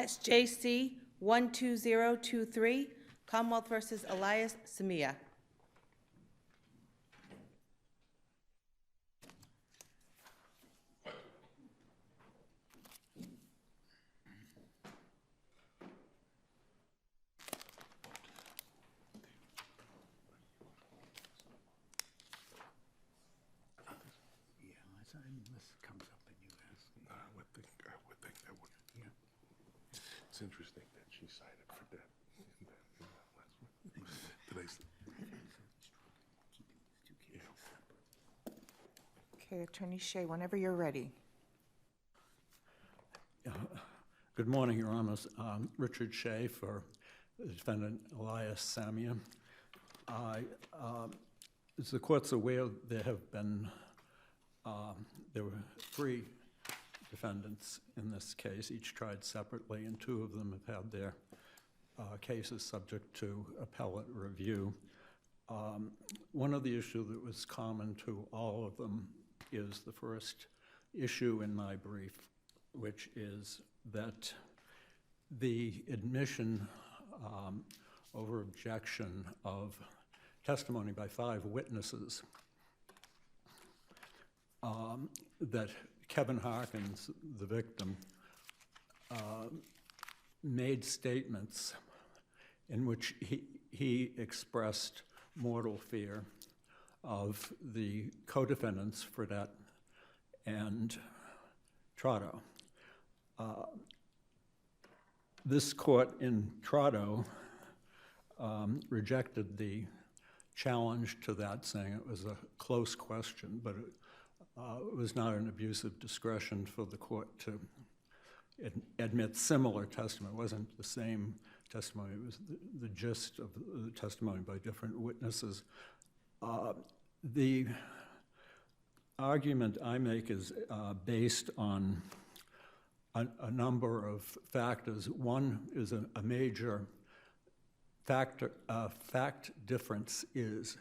SJC-12023, Commonwealth versus Elias, Samia. This comes up and you ask. I would think that would. Yeah. It's interesting that she cited for that. Today's. Okay, Attorney Shea, whenever you're ready. Good morning, Your Honors. Richard Shea for the defendant Elias Samia. As the court's aware, there were 3 defendants in this case, each tried separately, and 2 of them have had their cases subject to appellate review. One of the issues that was common to all of them is the first issue in my brief, which is that the admission over objection of testimony by 5 witnesses that Kevin Harkins, the victim, made statements in which he expressed mortal fear of the co-defendants, Fredette and Trotto. This court in Trotto rejected the challenge to that, saying it was a close question, but it was not an abuse of discretion for the court to admit similar testimony. It wasn't the same testimony. It was the gist of the testimony by different witnesses. The argument I make is based on a number of factors. One is a major fact difference is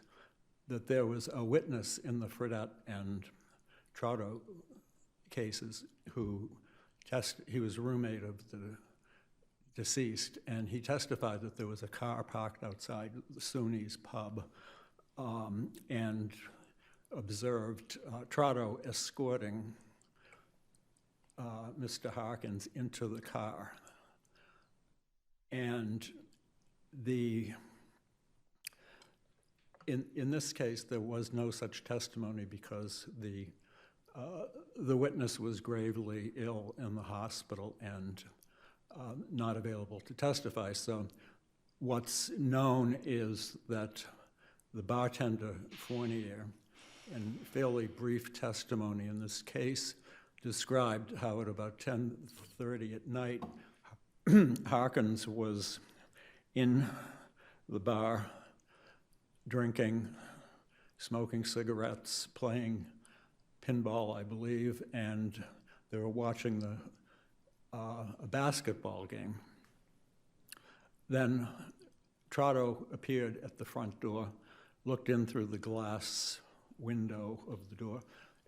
that there was a witness in the Fredette and Trotto cases he was a roommate of the deceased, and he testified that there was a car parked outside the Sunni's pub and observed Trotto escorting Mr. Harkins into the car. And in this case, there was no such testimony because the witness was gravely ill in the hospital and not available to testify. So what's known is that the bartender, Fournier, in fairly brief testimony in this case, described how at about 10:30 at night, Harkins was in the bar drinking, smoking cigarettes, playing pinball, I believe, and they were watching a basketball game. Then Trotto appeared at the front door, looked in through the glass window of the door,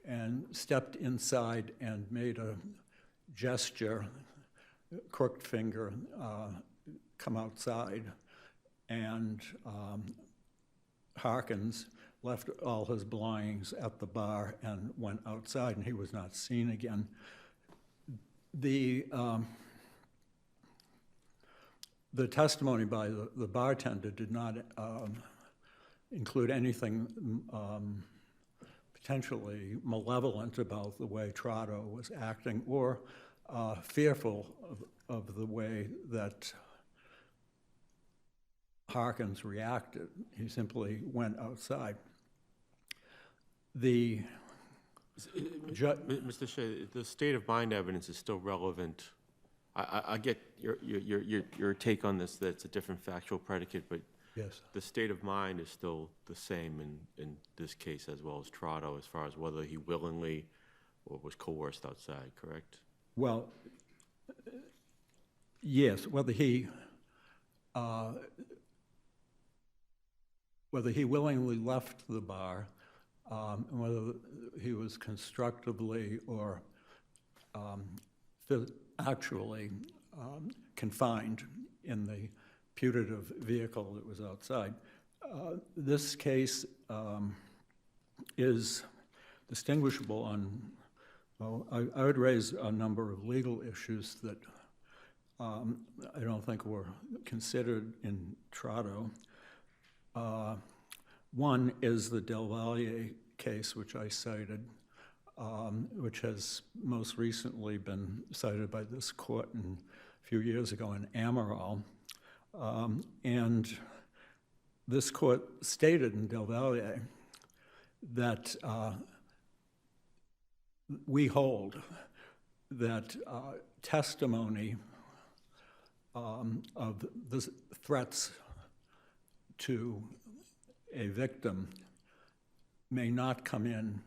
and stepped inside and made a gesture, crooked finger, come outside. And Harkins left all his belongings at the bar and went outside, and he was not seen again. The testimony by the bartender did not include anything potentially malevolent about the way Trotto was acting or fearful of the way that Harkins reacted. He simply went outside. Mr. Shea, the state of mind evidence is still relevant. I get your take on this, that it's a different factual predicate, but Yes. the state of mind is still the same in this case as well as Trotto, as far as whether he willingly or was coerced outside, correct? Well, yes, whether he willingly left the bar, and whether he was constructively or actually confined in the putative vehicle that was outside. This case is distinguishable on, well, I would raise a number of legal issues that I don't think were considered in Trotto. One is the Del Valle case, which I cited, which has most recently been cited by this court a few years ago in Amaral. And this court stated in Del Valle that we hold that testimony of the threats to a victim may not come in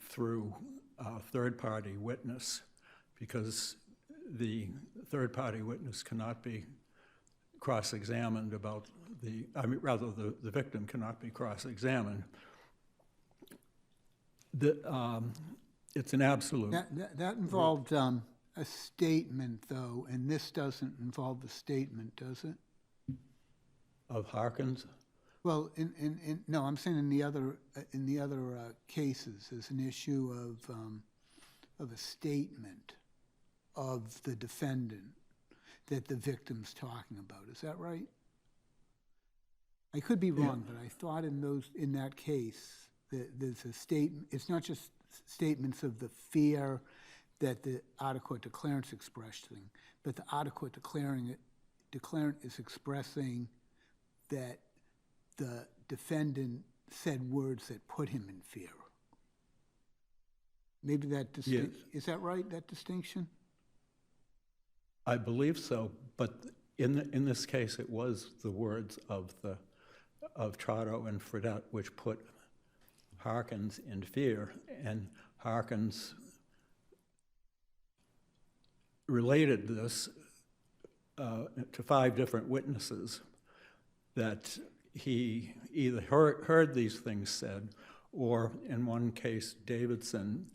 through a third-party witness, because the third-party witness cannot be cross-examined about the, the victim cannot be cross-examined. It's an absolute. That involved a statement, though, and this doesn't involve the statement, does it? Of Harkins? Well, no, I'm saying in the other cases, there's an issue of a statement of the defendant that the victim's talking about. Is that right? I could be wrong, but I thought in that case that there's a statement. It's not just statements of the fear that the out-of-court declarant's expressing, but the out-of-court declarant is expressing that the defendant said words that put him in fear. Maybe that is that right, that distinction? I believe so, but in this case, it was the words of Trotto and Fredette which put Harkins in fear, and Harkins related this to 5 different witnesses, that he either heard these things said, or in one case, Davidson,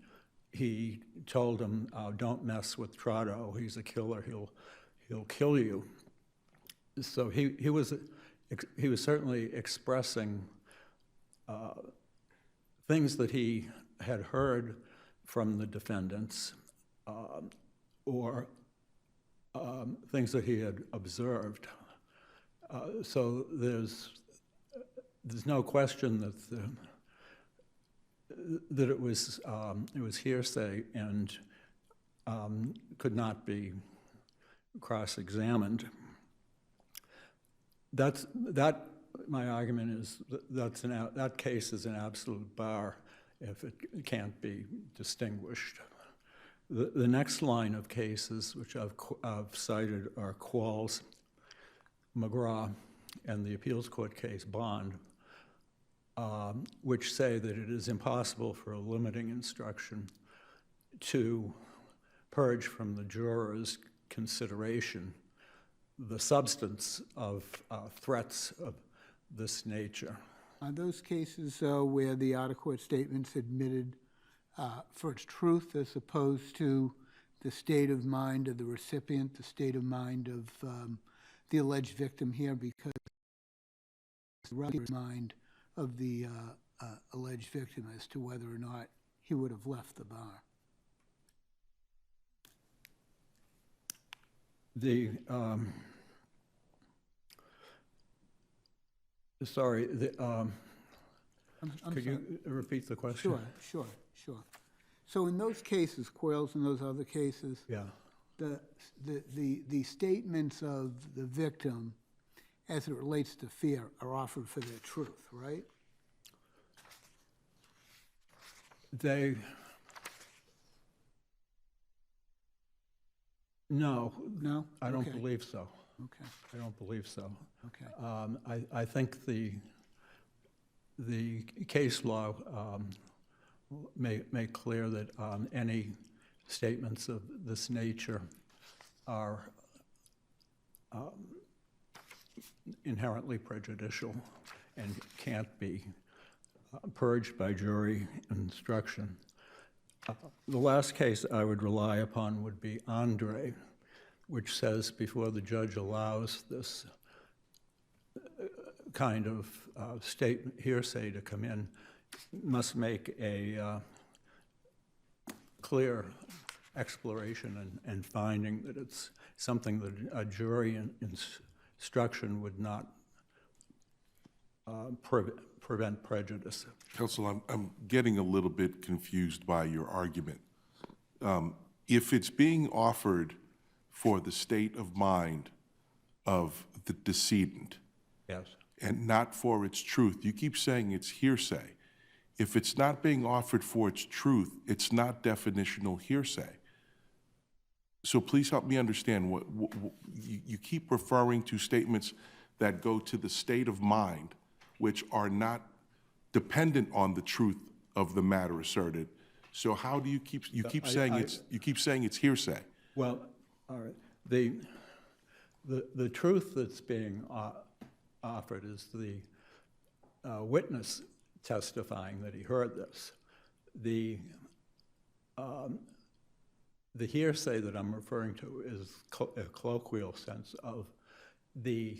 he told him, "Don't mess with Trotto. He's a killer. He'll kill you." So he was certainly expressing things that he had heard from the defendants, or things that he had observed. So there's no question that it was hearsay and could not be cross-examined. My argument is that case is an absolute bar if it can't be distinguished. The next line of cases which I've cited are Qualls, McGraw, and the appeals court case Bond, which say that it is impossible for a limiting instruction to purge from the juror's consideration the substance of threats of this nature. Are those cases, though, where the out-of-court statement's admitted for its truth as opposed to the state of mind of the recipient, the state of mind of the alleged victim here, because the mind of the alleged victim as to whether or not he would have left the bar? Could you repeat the question? Sure. So in those cases, Quails and those other cases, Yeah. the statements of the victim as it relates to fear are offered for their truth, right? No. No? I don't Okay. believe so. Okay, I don't believe so. okay. I think the case law make clear that any statements of this nature are inherently prejudicial and can't be purged by jury instruction. The last case I would rely upon would be Andre, which says before the judge allows this kind of statement hearsay to come in, must make a clear exploration and finding that it's something that a jury instruction would not prevent prejudice. Counsel, I'm getting a little bit confused by your argument. If it's being offered for the state of mind of the decedent Yes. and not for its truth, you keep saying it's hearsay. If it's not being offered for its truth, it's not definitional hearsay. So please help me understand what you keep referring to statements that go to the state of mind, which are not dependent on the truth of the matter asserted. So how do you keep saying it's hearsay? Well, all right. The truth that's being offered is the witness testifying that he heard this. The hearsay that I'm referring to is a colloquial sense of the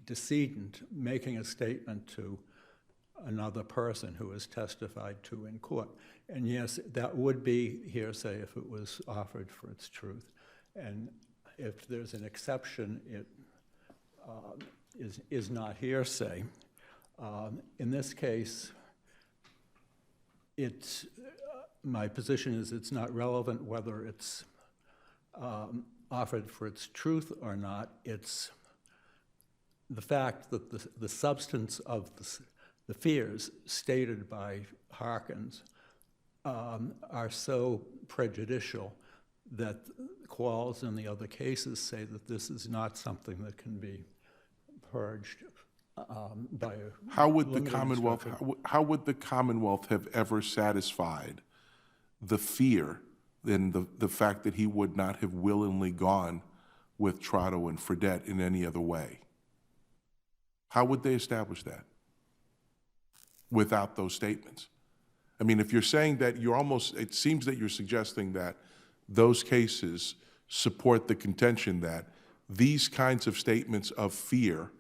decedent making a statement to another person who is testified to in court. And yes, that would be hearsay if it was offered for its truth. And if there's an exception, it is not hearsay. In this case, my position is it's not relevant whether it's offered for its truth or not. It's the fact that the substance of the fears stated by Harkins are so prejudicial that Qualls and the other cases say that this is not something that can be purged by a How would the limited Commonwealth, instruction. how would the Commonwealth have ever satisfied the fear in the fact that he would not have willingly gone with Trotto and Fredette in any other way? How would they establish that without those statements? I mean, if you're saying that it seems that you're suggesting that those cases support the contention that these kinds of statements of fear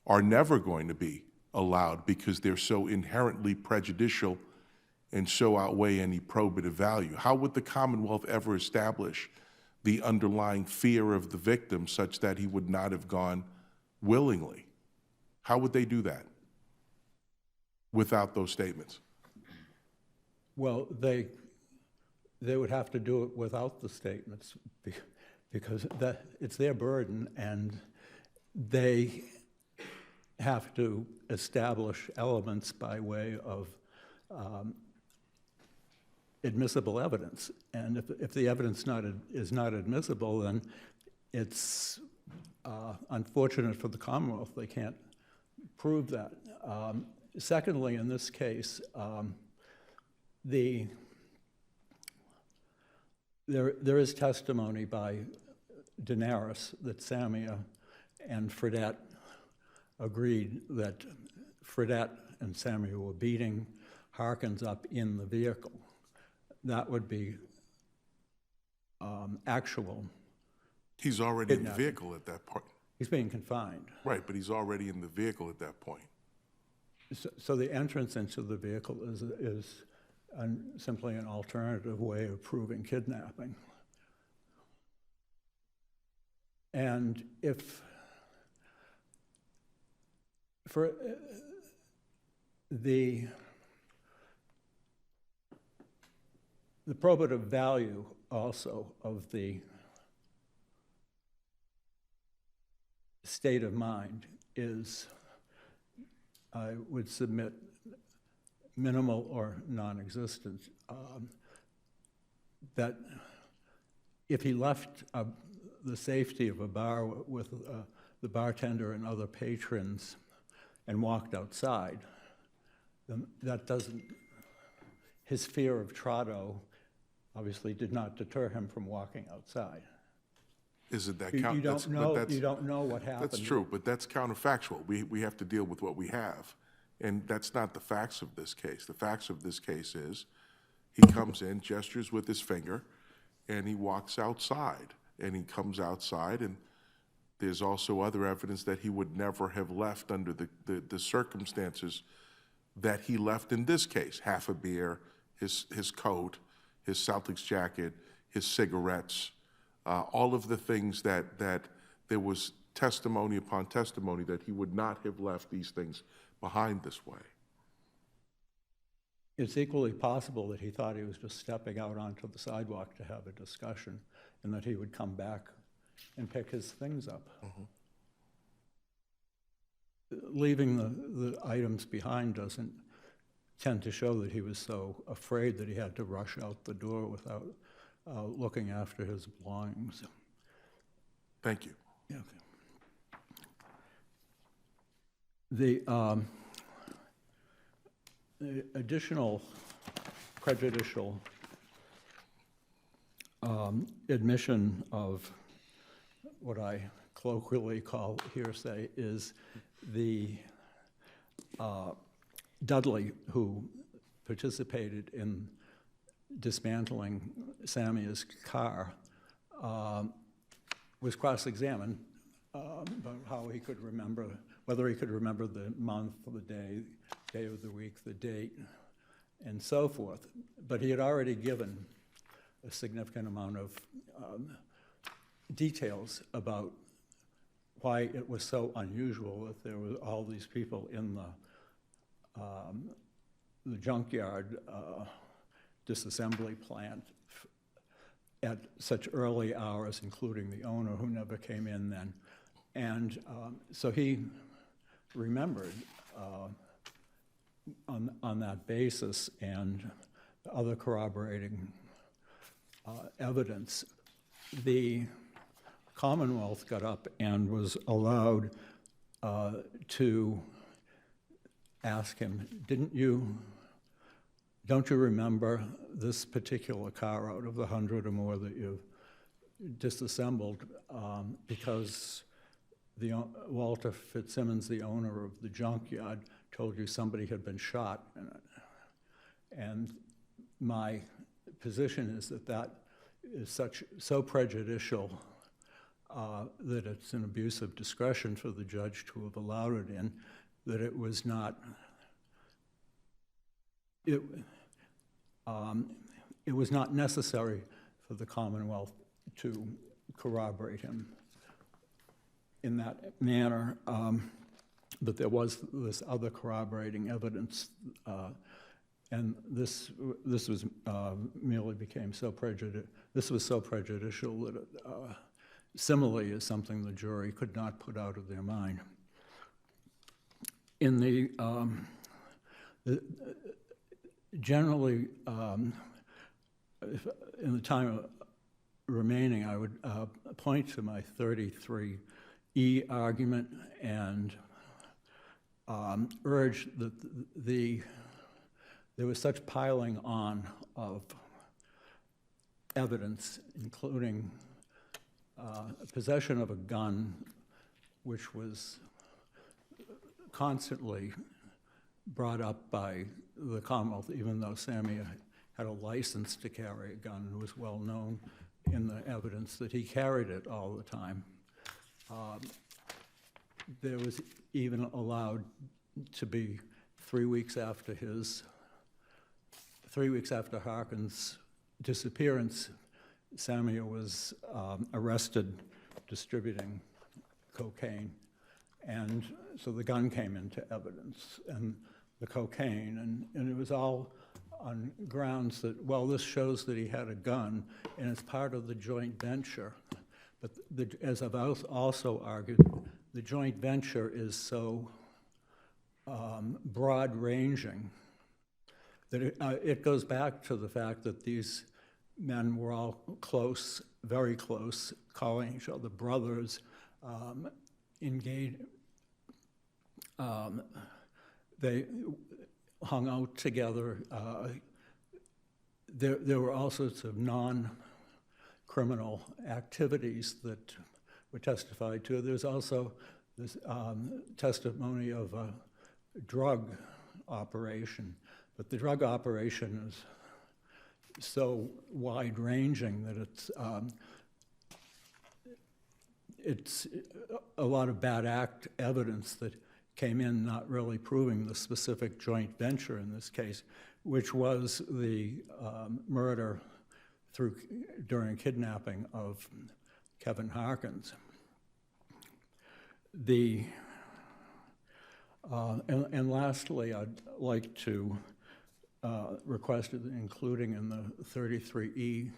are never going to be allowed because they're so inherently prejudicial and so outweigh any probative value. How would the Commonwealth ever establish the underlying fear of the victim such that he would not have gone willingly? How would they do that without those statements? Well, they would have to do it without the statements because it's their burden, and they have to establish elements by way of admissible evidence. And if the evidence is not admissible, then it's unfortunate for the Commonwealth. They can't prove that. Secondly, in this case, there is testimony by Daenerys that Samia and Fredette agreed that Fredette and Samia were beating Harkins up in the vehicle. That would be actual. He's already in the Kidnapping. vehicle at that point. He's being confined. Right, but he's already in the vehicle at that point. So the entrance into the vehicle is simply an alternative way of proving kidnapping. And if for the probative value also of the state of mind is, I would submit, minimal or non-existent. That if he left the safety of a bar with the bartender and other patrons and walked outside, then that doesn't, his fear of Trotto obviously did not deter him from walking outside. Isn't that You count? don't know what happened. That's true, but that's counterfactual. We have to deal with what we have. And that's not the facts of this case. The facts of this case is he comes in, gestures with his finger, and he walks outside. and he comes outside, and there's also other evidence that he would never have left under the circumstances that he left in this case. Half a beer, his coat, his Celtics jacket, his cigarettes, all of the things that there was testimony upon testimony that he would not have left these things behind this way. It's equally possible that he thought he was just stepping out onto the sidewalk to have a discussion, and that he would come back and pick his things up. Leaving the items behind doesn't tend to show that he was so afraid that he had to rush out the door without looking after his belongings. Thank you. Yeah, okay. The additional prejudicial admission of what I colloquially call hearsay is the Dudley, who participated in dismantling Samia's car, was cross-examined about how he could remember, whether he could remember the month, the day of the week, the date, and so forth. But he had already given a significant amount of details about why it was so unusual that there were all these people in the junkyard disassembly plant at such early hours, including the owner, who never came in then. And so he remembered on that basis and other corroborating evidence. The Commonwealth got up and was allowed to ask him, don't you remember this particular car out of the 100 or more that you've disassembled, because Walter Fitzsimmons, the owner of the junkyard, told you somebody had been shot in it. And my position is that that is so prejudicial that it's an abuse of discretion for the judge to have allowed it in, that it was not, it was not necessary for the Commonwealth to corroborate him in that manner, but there was this other corroborating evidence, and this was merely became so prejudicial. This was so prejudicial that it similarly is something the jury could not put out of their mind. In the generally, in the time remaining, I would point to my 33E argument and urge that there was such piling on of evidence, including possession of a gun, which was constantly brought up by the Commonwealth, even though Samia had a license to carry a gun and was well known in the evidence that he carried it all the time. There was even allowed to be 3 weeks after Harkin's disappearance, Samia was arrested distributing cocaine. And so the gun came into evidence, and the cocaine, and it was all on grounds that, well, this shows that he had a gun, and it's part of the joint venture. But as I've also argued, the joint venture is so broad-ranging that it goes back to the fact that these men were all close, very close, calling each other brothers, engaged. They hung out together. There were all sorts of non-criminal activities that were testified to. There's also this testimony of a drug operation, but the drug operation is so wide-ranging that it's it's a lot of bad act evidence that came in not really proving the specific joint venture in this case, which was the murder during kidnapping of Kevin Harkins. And lastly, I'd like to request, including in the 33E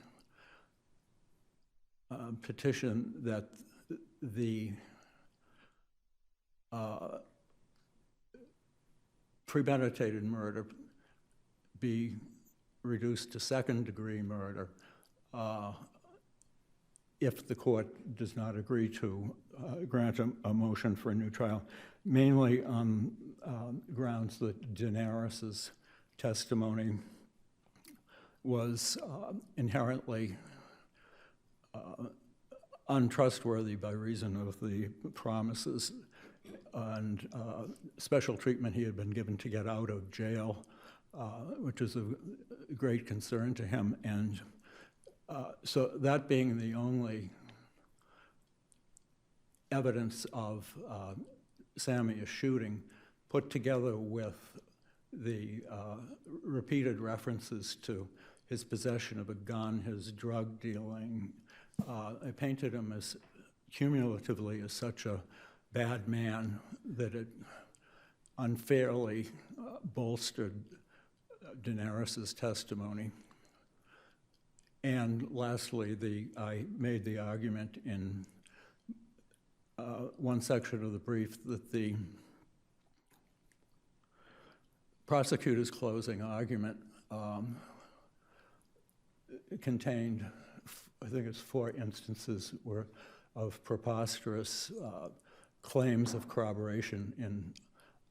petition, that the premeditated murder be reduced to second-degree murder if the court does not agree to grant a motion for a new trial, mainly on grounds that Daenerys's testimony was inherently untrustworthy by reason of the promises and special treatment he had been given to get out of jail, which is a great concern to him. And so that being the only evidence of Samia's shooting, put together with the repeated references to his possession of a gun, his drug dealing, I painted him as cumulatively as such a bad man that it unfairly bolstered Daenerys's testimony. And lastly, I made the argument in one section of the brief that the prosecutor's closing argument contained, I think it's 4 instances of preposterous claims of corroboration in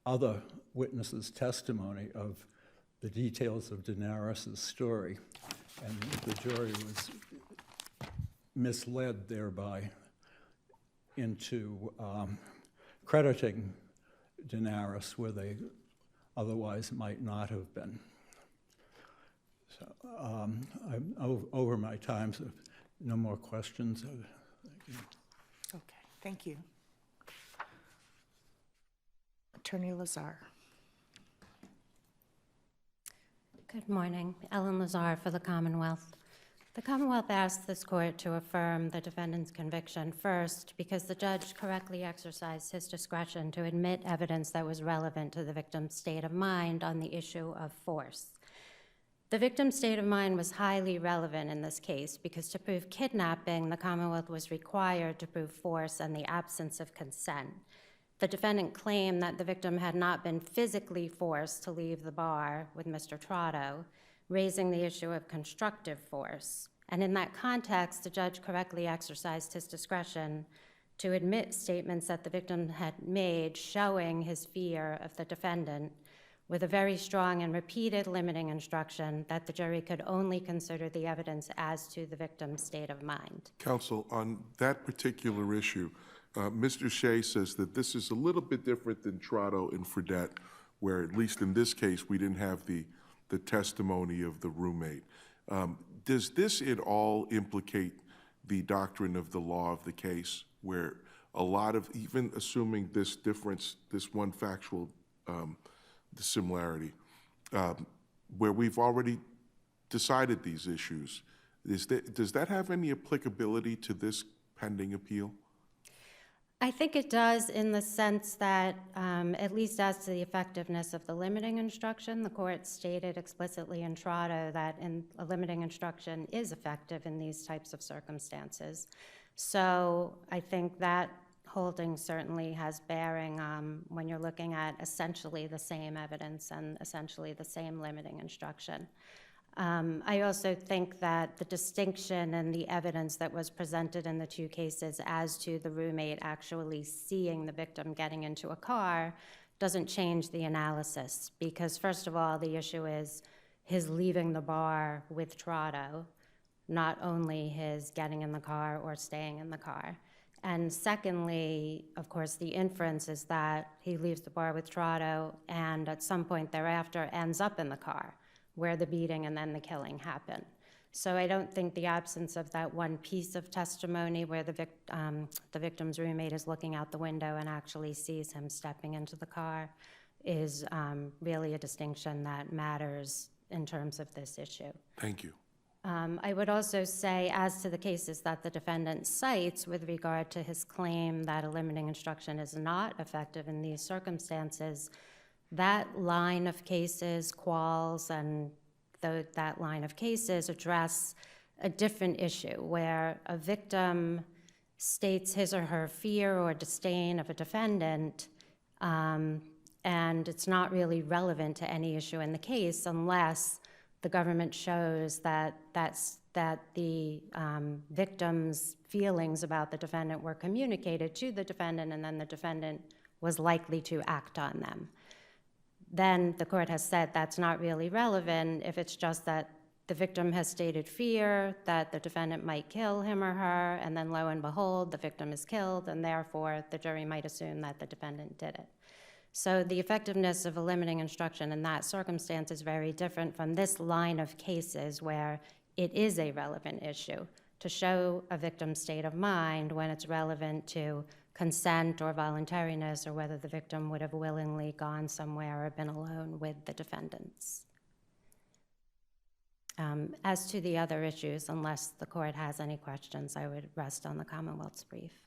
other witnesses' testimony of the details of Daenerys's story. And the jury was misled thereby into crediting Daenerys where they otherwise might not have been. So I'm over my time, so if no more questions. Thank you. Okay, thank you. Attorney Lazar. Good morning. Ellen Lazar for the Commonwealth. The Commonwealth asked this court to affirm the defendant's conviction first because the judge correctly exercised his discretion to admit evidence that was relevant to the victim's state of mind on the issue of force. The victim's state of mind was highly relevant in this case because to prove kidnapping, the Commonwealth was required to prove force and the absence of consent. The defendant claimed that the victim had not been physically forced to leave the bar with Mr. Trotto, raising the issue of constructive force. And in that context, the judge correctly exercised his discretion to admit statements that the victim had made showing his fear of the defendant, with a very strong and repeated limiting instruction that the jury could only consider the evidence as to the victim's state of mind. Counsel, on that particular issue, Mr. Shea says that this is a little bit different than Trotto and Fredette, where at least in this case, we didn't have the testimony of the roommate. Does this at all implicate the doctrine of the law of the case, where a lot of, even assuming this difference, this one factual dissimilarity, where we've already decided these issues, does that have any applicability to this pending appeal? I think it does in the sense that, at least as to the effectiveness of the limiting instruction, the court stated explicitly in Trotto that a limiting instruction is effective in these types of circumstances. So I think that holding certainly has bearing when you're looking at essentially the same evidence and essentially the same limiting instruction. I also think that the distinction in the evidence that was presented in the two cases as to the roommate actually seeing the victim getting into a car doesn't change the analysis, because first of all, the issue is his leaving the bar with Trotto, not only his getting in the car or staying in the car. And secondly, of course, the inference is that he leaves the bar with Trotto and at some point thereafter ends up in the car where the beating and then the killing happened. So I don't think the absence of that one piece of testimony where the victim's roommate is looking out the window and actually sees him stepping into the car is really a distinction that matters in terms of this issue. Thank you. I would also say, as to the cases that the defendant cites with regard to his claim that a limiting instruction is not effective in these circumstances, that line of cases, Qualls, and that line of cases address a different issue where a victim states his or her fear or disdain of a defendant, and it's not really relevant to any issue in the case unless the government shows that the victim's feelings about the defendant were communicated to the defendant, and then the defendant was likely to act on them. Then the court has said that's not really relevant if it's just that the victim has stated fear that the defendant might kill him or her, and then lo and behold, the victim is killed, and therefore the jury might assume that the defendant did it. So the effectiveness of a limiting instruction in that circumstance is very different from this line of cases where it is a relevant issue to show a victim's state of mind when it's relevant to consent or voluntariness or whether the victim would have willingly gone somewhere or been alone with the defendants. As to the other issues, unless the court has any questions, I would rest on the Commonwealth's brief.